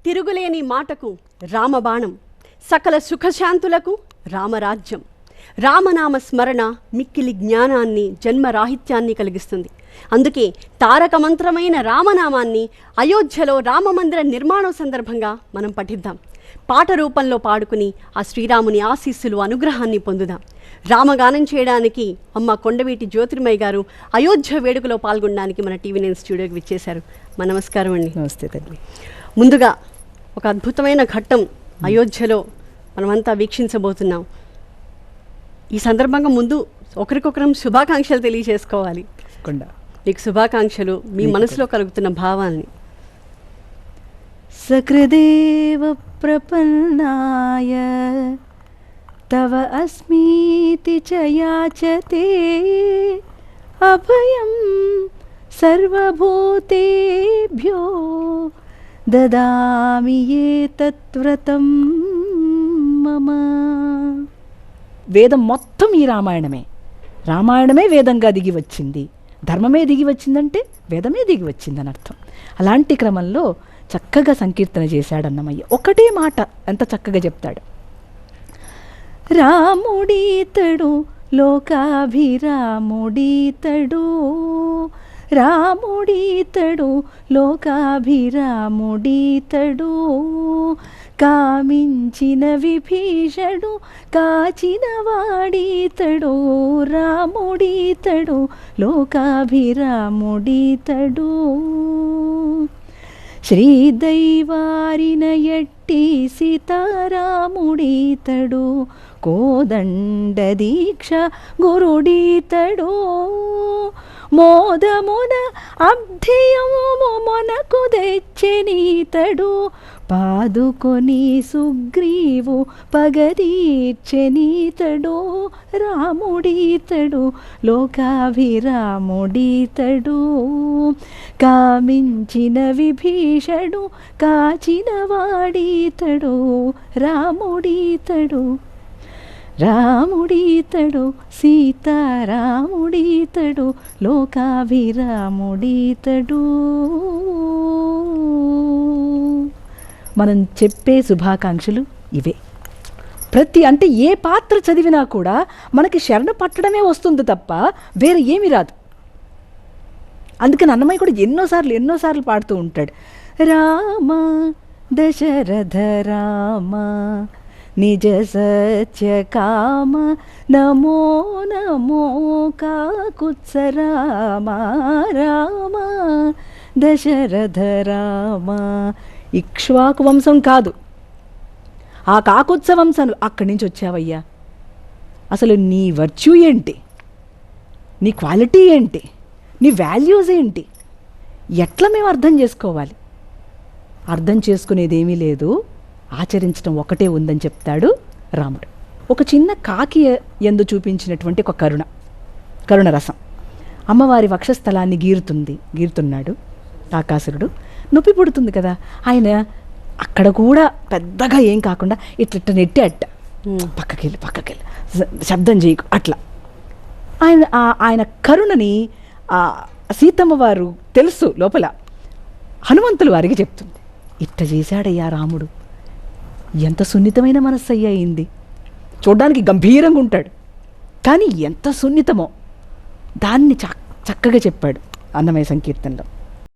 తిరుగులేని మాటకు రామబాణం, సకల సుఖశాంతులకు రామరాజ్యం. రామనామ స్మరణ మిక్కిలి జ్ఞానాన్ని, జన్మరాహిత్యాన్ని కలిగిస్తుంది. అందుకే తారక మంత్రమైన రామనామాన్ని అయోధ్యలో రామమందిర నిర్మాణం సందర్భంగా మనం పఠిద్దాం. పాట రూపంలో పాడుకుని ఆ శ్రీరాముని ఆశీస్సులు, అనుగ్రహాన్ని పొందుదాం. రామగానం చేయడానికి అమ్మ కొండవీటి జ్యోతిర్మయ్య గారు అయోధ్య వేడుకలో పాల్గొనడానికి మన టీవీ9 స్టూడియోకి విచ్చేశారు. మా నమస్కారం అండి. నమస్తే తల్లి. ముందుగా ఒక అద్భుతమైన ఘట్టం అయోధ్యలో మనమంతా వీక్షించబోతున్నాం. ఈ సందర్భంగా ముందు ఒకరికొకరం శుభాకాంక్షలు తెలియజేసుకోవాలి. మీకు శుభాకాంక్షలు, మీ మనసులో కలుగుతున్న భావాల్ని. సకృదేవ ప్రపన్నాయ తవ అస్మీతి చ యాచతే అభయం సర్వభూతేభ్యో దదామి ఏతత్వ్రతం మమ. వేదం మొత్తం ఈ రామాయణమే. రామాయణమే వేదంగా దిగి వచ్చింది. ధర్మమే దిగి వచ్చిందంటే వేదమే దిగి వచ్చిందని అర్థం. అలాంటి క్రమంలో చక్కగా సంకీర్తన చేశాడన్నమయ్య. ఒకటే మాట ఎంత చక్కగా చెప్తాడు. రాముడీతడు లోకాభిరాముడీతడు, రాముడీతడు లోకాభిరాముడీతడు, కామించిన విభీషణుడు కాచిన వాడీతడు, రాముడీతడు లోకాభిరాముడీతడు. శ్రీదైవారిన ఎట్టి సీతారాముడీతడు, కోదండ దీక్ష గురుడీతడు, మోదమున అబ్ధియము మనకు తెచ్చెనీతడు, పాదుకొని సుగ్రీవు పగదీర్చెనీతడు, రాముడీతడు లోకాభిరాముడీతడు, కామించిన విభీషణుడు కాచిన వాడీతడు, రాముడీతడు రాముడీతడు సీతారాముడీతడు లోకాభిరాముడీతడు. మనం చెప్పే శుభాకాంక్షలు ఇవే. అంటే ఏ పాత్ర చదివినా కూడా మనకి శరణ పట్టడమే వస్తుంది తప్ప వేరే ఏమీ రాదు. అందుకని అన్నమయ్య కూడా ఎన్నోసార్లు పాడుతూ ఉంటాడు. రామ దశరథ రామ నిజ సత్య కామ నమో నమో కాకుత్స రామ, రామ దశరథ రామ. ఇక్ష్వాకు వంశం కాదు, ఆ కాకుత్స వంశం అక్కడి నుంచి వచ్చావయ్యా. అసలు నీ వర్చ్యూ ఏంటి, నీ క్వాలిటీ ఏంటి, నీ వాల్యూస్ ఏంటి, ఎట్లా మేము అర్థం చేసుకోవాలి? అర్థం చేసుకునేదేమీ లేదు, ఆచరించడం ఒకటే ఉందని చెప్తాడు రాముడు. ఒక చిన్న కాకి ఎందు చూపించినటువంటి ఒక కరుణ రసం. అమ్మవారి వక్షస్థలాన్ని గీరుతున్నాడు ఆకాసురుడు. నొప్పి పుడుతుంది కదా, ఆయన అక్కడ కూడా పెద్దగా ఏం కాకుండా ఇట్ల నెట్టి పక్కకెళ్ళి శబ్దం చేయకు అట్లా. ఆయన కరుణని సీతమ్మ వారు తెలుసు లోపల, హనుమంతులు వారికి చెప్తుంది. ఇట్ట చేశాడయ్యా రాముడు, ఎంత సున్నితమైన మనస్సు అయ్యింది. చూడ్డానికి గంభీరంగా ఉంటాడు, కానీ ఎంత సున్నితమో దాన్ని చక్కగా చెప్పాడు అన్నమయ్య సంకీర్తనలో.